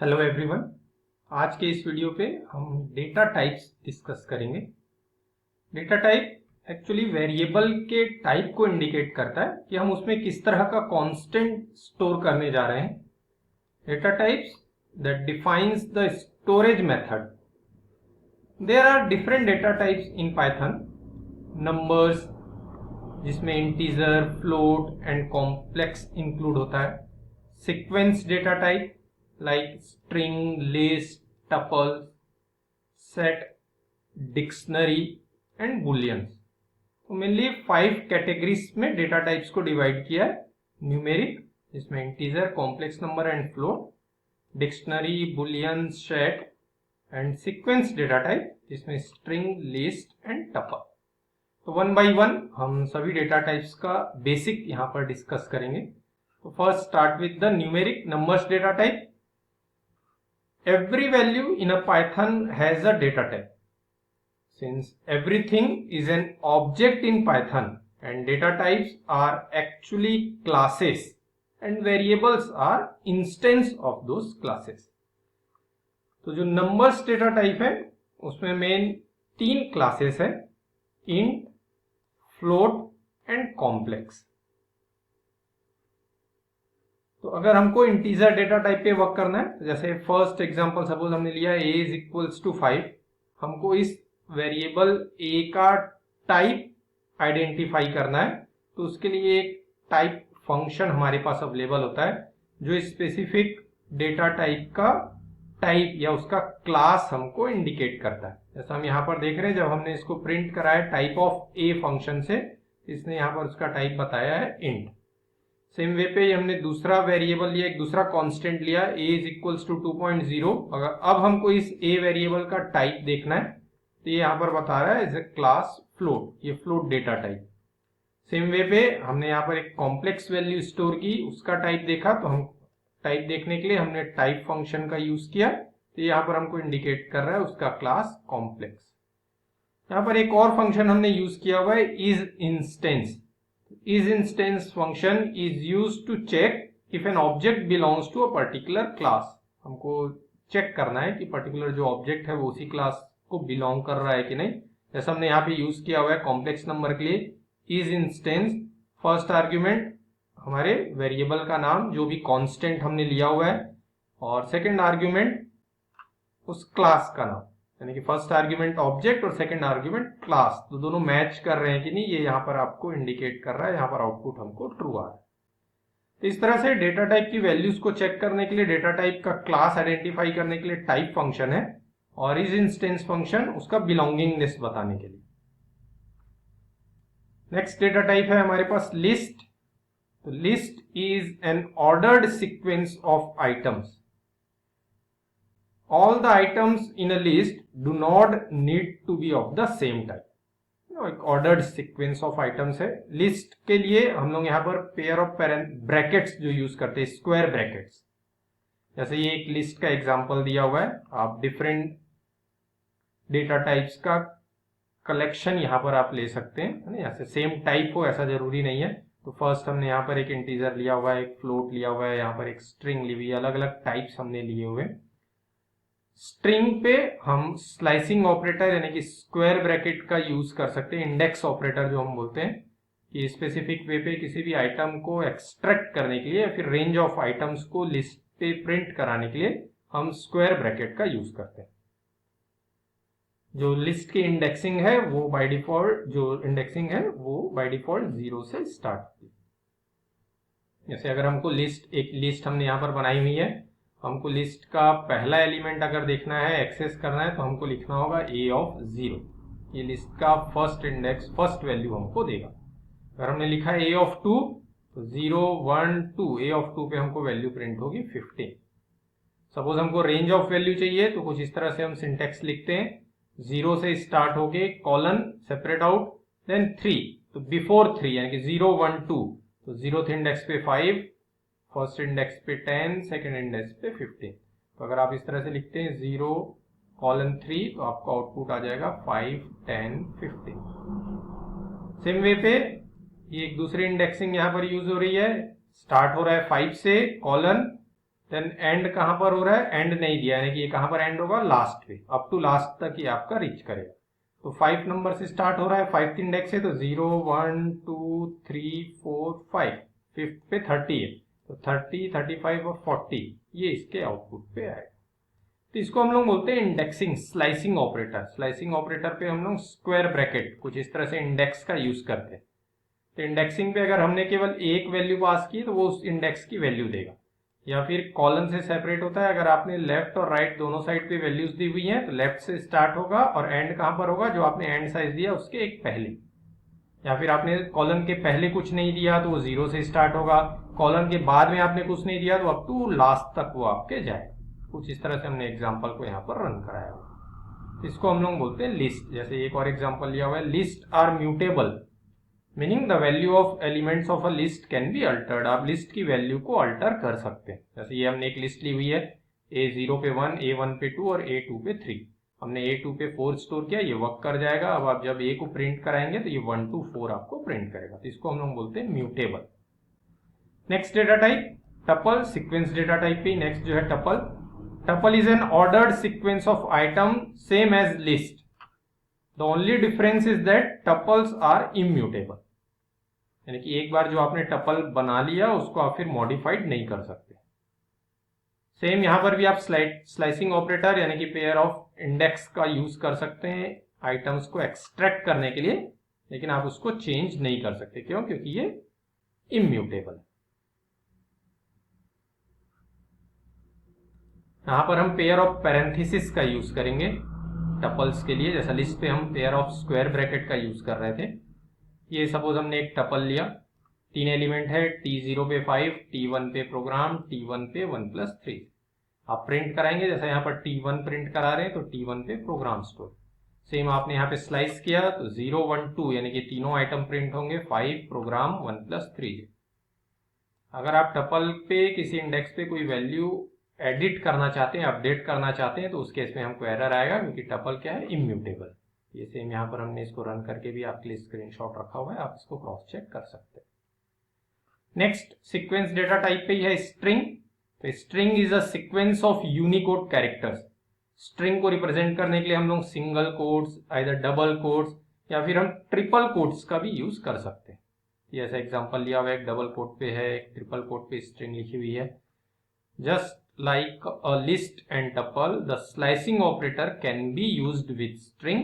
Hello everyone. आज के इस वीडियो पे हम डेटा टाइप्स डिस्कस करेंगे। डेटा टाइप एक्चुअली वेरिएबल के टाइप को इंडिकेट करता है कि हम उसमें किस तरह का कांस्टेंट स्टोर करने जा रहे हैं। Data types that defines the storage method. There are different data types in Python. Numbers जिसमें integer, float and complex include होता है। Sequence data type like string, list, tuple, set, dictionary and booleans। तो mainly 5 categories में data types को divide किया है। Numeric जिसमें integer, complex number and float, dictionary, boolean, set and sequence data type जिसमें string, list and tuple. तो one by one हम सभी डेटा टाइप्स का बेसिक यहाँ पर डिस्कस करेंगे। तो first start with the numeric numbers data type. Every value in a Python has a data type. Since everything is an object in Python and data types are actually classes and variables are instance of those classes. तो जो numbers data type है उसमें main 3 classes है, int, float and complex। तो अगर हमको integer data type पे work करना है, तो जैसे फर्स्ट एग्जांपल सपोज हमने लिया a इज इक्वल्स टू 5, हमको इस वेरिएबल a का टाइप आइडेंटिफाई करना है। तो उसके लिए एक टाइप फंक्शन हमारे पास अवेलेबल होता है जो स्पेसिफिक डेटा टाइप का टाइप या उसका क्लास हमको इंडिकेट करता है। जैसा हम यहाँ पर देख रहे हैं, जब हमने इसको प्रिंट करा है टाइप ऑफ a फंक्शन से, इसने यहाँ पर उसका टाइप बताया है इंट। सेम वे पे हमने दूसरा वेरिएबल लिया, एक दूसरा कांस्टेंट लिया a इज इक्वल्स टू 2.0। अगर अब हमको इस a वेरिएबल का टाइप देखना है तो ये यहाँ पर बता रहा है एज ए क्लास फ्लोट, ये float data type. Same way पे हमने यहाँ पर एक कॉम्प्लेक्स वैल्यू स्टोर की, उसका टाइप देखा, तो हम टाइप देखने के लिए हमने टाइप फंक्शन का यूज किया। तो यहाँ पर हमको इंडिकेट कर रहा है उसका क्लास कॉम्प्लेक्स। यहाँ पर एक और फंक्शन हमने यूज किया हुआ है is instance. Is instance function is used to check if an object belongs to a particular class। हमको चेक करना है कि पर्टिकुलर जो ऑब्जेक्ट है वो उसी क्लास को बिलोंग कर रहा है कि नहीं। जैसा हमने यहाँ पे यूज किया हुआ है कॉम्प्लेक्स नंबर के लिए, is instance फर्स्ट आर्ग्यूमेंट हमारे वेरिएबल का नाम जो भी कांस्टेंट हमने लिया हुआ है, और सेकंड आर्ग्यूमेंट उस क्लास का नाम, यानी कि फर्स्ट आर्ग्यूमेंट ऑब्जेक्ट और सेकंड आर्ग्यूमेंट क्लास, तो दोनों मैच कर रहे हैं कि नहीं, ये यहाँ पर आपको इंडिकेट कर रहा है। यहाँ पर आउटपुट हमको ट्रू आ रहा है। तो इस तरह से डेटा टाइप की वैल्यूज को चेक करने के लिए डेटा टाइप का क्लास आइडेंटिफाई करने के लिए टाइप फंक्शन है, और इज इंस्टेंस फंक्शन उसका बिलोंगिंग लिस्ट बताने के लिए। नेक्स्ट डेटा टाइप है हमारे पास लिस्ट। तो list is an ordered sequence of items. All the items in a list do not need to be of the same type। एक ordered sequence of items है। List के लिए हम लोग यहाँ पर पेयर ऑफ ब्रैकेट्स जो यूज करते हैं, स्क्वायर ब्रैकेट्स। जैसे ये एक लिस्ट का एग्जांपल दिया हुआ है, आप डिफरेंट डेटा टाइप्स का कलेक्शन यहाँ पर आप ले सकते हैं, जैसे सेम टाइप हो ऐसा जरूरी नहीं है। तो फर्स्ट हमने यहाँ पर एक इंटीजर लिया हुआ है, एक फ्लोट लिया हुआ है, यहाँ पर एक स्ट्रिंग ली हुई है, अलग अलग टाइप्स हमने लिए हुए। स्ट्रिंग पे हम स्लाइसिंग ऑपरेटर यानी कि स्क्वायर ब्रैकेट का यूज कर सकते हैं, इंडेक्स ऑपरेटर जो हम बोलते हैं, कि स्पेसिफिक वे पे किसी भी आइटम को एक्सट्रैक्ट करने के लिए या फिर रेंज ऑफ आइटम्स को लिस्ट पे प्रिंट कराने के लिए हम स्क्वायर ब्रैकेट का यूज करते हैं। जो लिस्ट की इंडेक्सिंग है वो बाय डिफॉल्ट बाय डिफॉल्ट 0 से स्टार्ट होती है। जैसे अगर हमको एक लिस्ट हमने यहाँ पर बनाई हुई है, हमको लिस्ट का पहला एलिमेंट अगर देखना है, एक्सेस करना है, तो हमको लिखना होगा a ऑफ 0। ये लिस्ट का फर्स्ट इंडेक्स, फर्स्ट वैल्यू हमको देगा। अगर हमने लिखा है a ऑफ 2 तो 0 1 2, a ऑफ 2 पे हमको वैल्यू प्रिंट होगी 15। सपोज हमको रेंज ऑफ वैल्यू चाहिए तो कुछ इस तरह से हम सिंटेक्स लिखते हैं, 0 से स्टार्ट होके कॉलन सेपरेट आउट देन 3, तो बिफोर 3 यानी कि 0 1 2, तो 0th इंडेक्स पे 5, फर्स्ट इंडेक्स पे 10, सेकंड इंडेक्स पे 15। तो अगर आप इस तरह से लिखते हैं 0 कॉलन 3 तो आपका आउटपुट आ जाएगा 5 10 15। सेम वे पे ये एक दूसरी इंडेक्सिंग यहाँ पर यूज हो रही है, स्टार्ट हो रहा है 5 से कॉलन देन एंड कहां पर हो रहा है, एंड नहीं दिया, यानी कि ये कहां पर एंड होगा, लास्ट पे, अप टू लास्ट तक ये आपका रीच करेगा। तो 5 नंबर से स्टार्ट हो रहा है, 5th इंडेक्स है, तो 0 1 2 3 4 5, 5th पे 30 है, तो 30 35 और 40 ये इसके आउटपुट पे आएगा। तो इसको हम लोग बोलते हैं indexing, slicing operator. Slicing operator पे हम लोग स्क्वायर ब्रैकेट कुछ इस तरह से इंडेक्स का यूज करते हैं। तो इंडेक्सिंग पे अगर हमने केवल एक वैल्यू पास की तो वो उस इंडेक्स की वैल्यू देगा, या फिर कॉलम से सेपरेट होता है, अगर आपने लेफ्ट और राइट दोनों साइड पे वैल्यूज दी हुई हैं तो लेफ्ट से स्टार्ट होगा और एंड कहां पर होगा, जो आपने एंड साइज दिया उसके एक पहले, या फिर आपने कॉलम के पहले कुछ नहीं दिया तो वो 0 से स्टार्ट होगा, कॉलम के बाद में आपने कुछ नहीं दिया तो अप टू लास्ट तक वो आपके जाए। कुछ इस तरह से हमने एग्जाम्पल को यहाँ पर रन कराया हुआ। इसको हम लोग बोलते हैं लिस्ट। जैसे एक और एग्जाम्पल लिया हुआ है, list are mutable, meaning the value of elements of a list can be altered. आप लिस्ट की वैल्यू को अल्टर कर सकते हैं। जैसे ये हमने एक लिस्ट ली हुई है, A0 पे 1, A1 पे 2 और A2 पे 3। हमने A2 पे 4 स्टोर किया, ये वर्क कर जाएगा। अब आप जब A को प्रिंट कराएंगे तो ये 1 to 4 आपको प्रिंट करेगा। तो इसको हम लोग बोलते हैं mutable. Next data type tuple, sequence data type पे नेक्स्ट जो है tuple. Tuple is an ordered sequence of item same as list. The only difference is that tuples are immutable, यानी कि एक बार जो आपने टपल बना लिया उसको आप फिर मॉडिफाइड नहीं कर सकते। सेम यहां पर भी आप स्लाइसिंग ऑपरेटर यानी कि पेयर ऑफ इंडेक्स का यूज कर सकते हैं आइटम्स को एक्सट्रैक्ट करने के लिए, लेकिन आप उसको चेंज नहीं कर सकते। क्यों? क्योंकि ये इम्यूटेबल है। यहां पर हम पेयर ऑफ पैरेंथेसिस का यूज करेंगे टपल्स के लिए। जैसा लिस्ट पे हम पेयर ऑफ स्क्वायर ब्रैकेट का यूज कर रहे थे। ये सपोज हमने एक टपल लिया, 3 एलिमेंट है, T0 पे 5, T1 पे प्रोग्राम, T1 पे 1+3। आप प्रिंट कराएंगे, जैसा यहाँ पर T1 प्रिंट करा रहे हैं तो T1 पे प्रोग्राम स्टोर। सेम आपने यहाँ पे स्लाइस किया तो 0 1 2 यानी कि तीनों आइटम प्रिंट होंगे, 5 प्रोग्राम 1+3। अगर आप टपल पे किसी इंडेक्स पे कोई वैल्यू एडिट करना चाहते हैं, अपडेट करना चाहते हैं, तो उस केस में हमको एरर आएगा, क्योंकि टपल क्या है, इम्यूटेबल। ये सेम यहाँ पर हमने इसको रन करके भी आपके लिए स्क्रीनशॉट रखा हुआ है, आप इसको क्रॉस चेक कर सकते हैं। नेक्स्ट सीक्वेंस डेटा टाइप पे है स्ट्रिंग। तो string is a sequence of Unicode characters. String को रिप्रेजेंट करने के लिए हम लोग single quotes, either double quotes या फिर हम ट्रिपल कोट्स का भी यूज कर सकते हैं। जैसा एग्जाम्पल लिया हुआ है, एक डबल कोट पे है, एक ट्रिपल कोट पे स्ट्रिंग लिखी हुई है। Just like a list and tuple, the slicing operator can be used with string.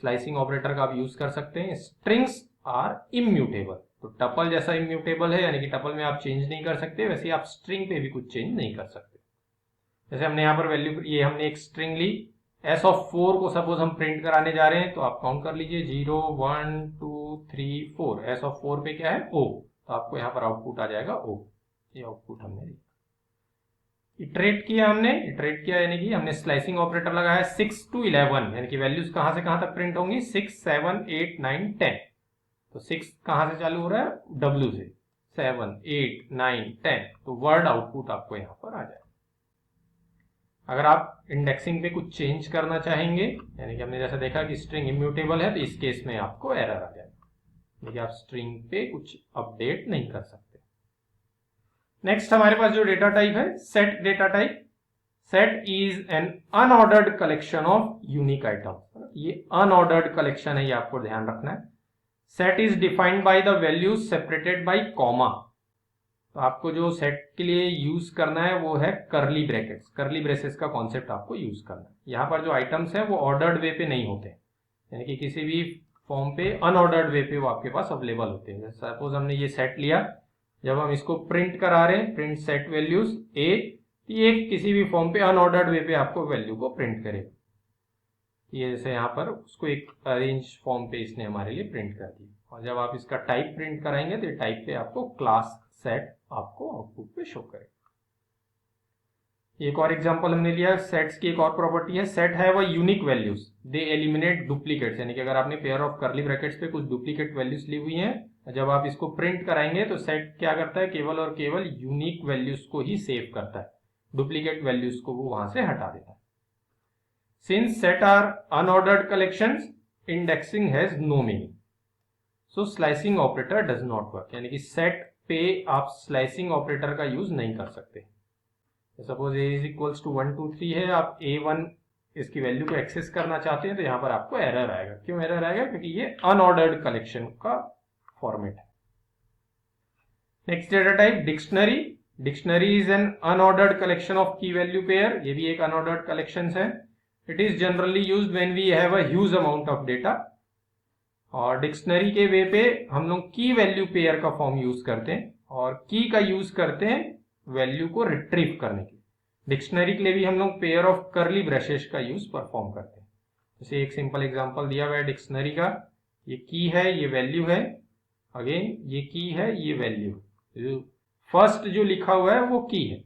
Slicing operator का आप यूज कर सकते हैं। Strings are immutable, तो टपल जैसा इम्यूटेबल है, यानी कि टपल में आप चेंज नहीं कर सकते, वैसे आप स्ट्रिंग पे भी कुछ चेंज नहीं कर सकते। जैसे हमने यहाँ पर वैल्यू, ये हमने एक स्ट्रिंग ली, S4 को सपोज हम प्रिंट कराने जा रहे हैं, तो आप काउंट कर लीजिए 0 1 2 3 4। S4 पे क्या है, O, तो आपको यहाँ पर आउटपुट आ जाएगा O। ये आउटपुट हमने दी। इटरेट किया हमने, इटरेट किया यानी कि हमने स्लाइसिंग ऑपरेटर लगाया 6 to 11, यानी कि वैल्यूज कहां से कहां तक प्रिंट होंगी, 6 7 8 9 10। तो 6 कहां से चालू हो रहा है, W से, 7 8 9 10, तो वर्ड आउटपुट आपको यहां पर आ जाएगा। अगर आप इंडेक्सिंग पे कुछ चेंज करना चाहेंगे, यानी कि हमने जैसा देखा कि स्ट्रिंग इम्यूटेबल है, तो इस केस में आपको एरर आ जाएगा, यानी कि आप स्ट्रिंग पे कुछ अपडेट नहीं कर सकते। नेक्स्ट हमारे पास जो डेटा टाइप है, set data type. Set is an unordered collection of unique item. ये अनऑर्डर्ड कलेक्शन है, ये आपको ध्यान रखना है। Set is defined by the values separated by comma. तो आपको जो सेट के लिए यूज करना है वो है कर्ली ब्रैकेट्स। कर्ली ब्रेसेस का कॉन्सेप्ट आपको यूज करना है। यहाँ पर जो आइटम्स है वो ऑर्डर्ड वे पे नहीं होते, यानी कि किसी भी फॉर्म पे अनऑर्डर्ड वे पे वो आपके पास अवेलेबल होते हैं। सपोज हमने ये सेट लिया, जब हम इसको प्रिंट करा रहे हैं, प्रिंट सेट वैल्यूज ए, ये किसी भी फॉर्म पे अनऑर्डर्ड वे पे आपको वैल्यू को प्रिंट करेगा। ये जैसे यहाँ पर उसको एक अरेंज फॉर्म पे इसने हमारे लिए प्रिंट कर दिया, और जब आप इसका टाइप प्रिंट कराएंगे तो टाइप पे आपको क्लास सेट आपको आउटपुट पे शो करेगा। एक और एग्जांपल हमने लिया, सेट्स की एक और प्रॉपर्टी है, सेट है वह यूनिक वैल्यूज, दे एलिमिनेट डुप्लीकेट्स। यानी कि अगर आपने पेयर ऑफ कर्ली ब्रैकेट्स पे कुछ डुप्लीकेट वैल्यूज ली हुई हैं, जब आप इसको प्रिंट कराएंगे तो सेट क्या करता है, केवल और केवल यूनिक वैल्यूज को ही सेव करता है, डुप्लीकेट वैल्यूज को वो वहां से हटा देता है। Since set are unordered collections, indexing has no meaning, so slicing operator does not work. यानी कि सेट पे आप स्लाइसिंग ऑपरेटर का यूज नहीं कर सकते। Suppose a is equals to 1 2 3 है, आप A1 इसकी वैल्यू को एक्सेस करना चाहते हैं तो यहाँ पर आपको एरर आएगा। क्यों एरर आएगा? क्योंकि ये अनऑर्डर्ड कलेक्शन का फॉर्मेट है। Next data type dictionary. Dictionary is an unordered collection of key value pair. ये भी एक अनऑर्डर्ड कलेक्शन है। It is generally used when we have a huge amount of data. और डिक्शनरी के वे पे हम लोग की वैल्यू पेयर का फॉर्म यूज करते हैं और की का यूज करते हैं वैल्यू को रिट्रीव करने के लिए। डिक्शनरी के लिए भी हम लोग पेयर ऑफ करली ब्रशेस का यूज परफॉर्म करते हैं। जैसे एक सिंपल एग्जांपल दिया हुआ है डिक्शनरी का, ये की है, ये वैल्यू है, अगेन ये की है, ये वैल्यू। फर्स्ट जो लिखा हुआ है वो की है,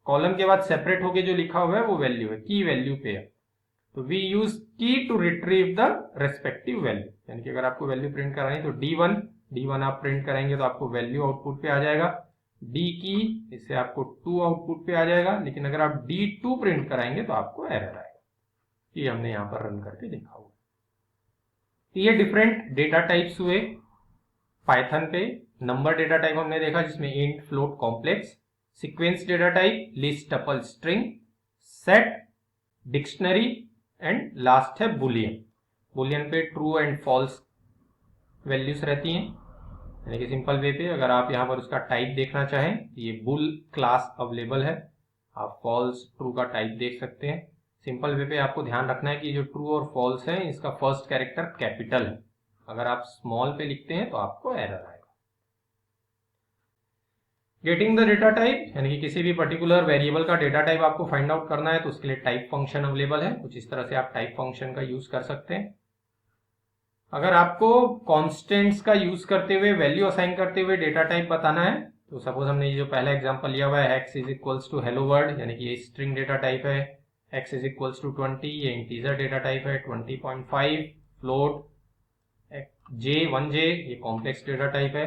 कॉलम के बाद सेपरेट होके जो लिखा हुआ है वो वैल्यू है, की वैल्यू पेयर। तो we use key to retrieve the respective value. यानी कि अगर आपको वैल्यू प्रिंट करानी तो D1 आप प्रिंट करेंगे तो आपको वैल्यू आउटपुट पे आ जाएगा। D की, इससे आपको 2 आउटपुट पे आ जाएगा। लेकिन अगर आप D2 प्रिंट कराएंगे तो आपको एरर आएगा। ये हमने यहाँ पर रन करके देखा हुआ। तो ये डिफरेंट डेटा टाइप्स हुए पाइथन पे। नंबर डेटा टाइप हमने देखा जिसमें int, float, complex. Sequence data type list, tuple, string, set, dictionary and last है बुलियन। बुलियन पे ट्रू एंड फॉल्स वैल्यूज रहती हैं। यानी कि सिंपल वे पे अगर आप यहाँ पर उसका टाइप देखना चाहें, ये बुल क्लास अवेलेबल है, आप फॉल्स ट्रू का टाइप देख सकते हैं। सिंपल वे पे आपको ध्यान रखना है कि जो ट्रू और फॉल्स है इसका फर्स्ट कैरेक्टर कैपिटल है। अगर आप स्मॉल पे लिखते हैं तो आपको एरर आएगा। गेटिंग द डेटा टाइप, यानी कि किसी भी पर्टिकुलर वेरिएबल का डेटा टाइप आपको फाइंड आउट करना है तो उसके लिए टाइप फंक्शन अवेलेबल है। कुछ इस तरह से आप टाइप फंक्शन का यूज कर सकते हैं। अगर आपको कॉन्स्टेंट्स का यूज करते हुए वैल्यू असाइन करते हुए डेटा टाइप बताना है तो सपोज हमने ये जो पहला एग्जांपल लिया हुआ है x is equals to hello world, यानी कि ये स्ट्रिंग डेटा टाइप है। x इज इक्वल्स टू 20, ये इंटीजर डेटा टाइप है 20.5। फ्लोट j1j, ये कॉम्प्लेक्स डेटा टाइप है।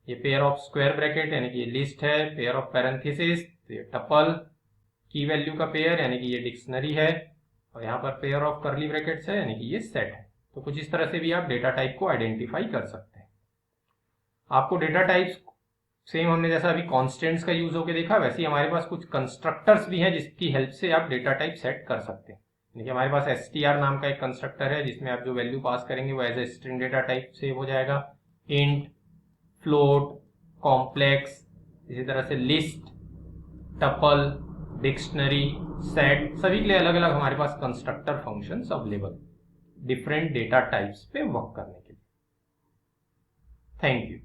ये पेयर ऑफ स्क्वायर ब्रैकेट यानी कि ये लिस्ट है। पेयर ऑफ पैरेंथेसिस, तो ये टपल। की वैल्यू का पेयर यानी कि ये डिक्शनरी है। और यहाँ पर पेयर ऑफ करली ब्रैकेट्स है यानी कि ये सेट है। तो कुछ इस तरह से भी आप डेटा टाइप को आइडेंटिफाई कर सकते हैं। आपको डेटा टाइप्स सेम हमने जैसा अभी कॉन्स्टेंट्स का यूज होकर देखा, वैसे ही हमारे पास कुछ कंस्ट्रक्टर्स भी हैं जिसकी हेल्प से आप डेटा टाइप सेट कर सकते हैं। देखिए हमारे पास str नाम का एक कंस्ट्रक्टर है जिसमें आप जो वैल्यू पास करेंगे वो as a string data type save हो जाएगा। इंट, फ्लोट, कॉम्प्लेक्स, इसी तरह से लिस्ट, टपल, डिक्शनरी, सेट, सभी के लिए अलग अलग हमारे पास constructor functions available different data types पे वर्क करने के लिए। Thank you.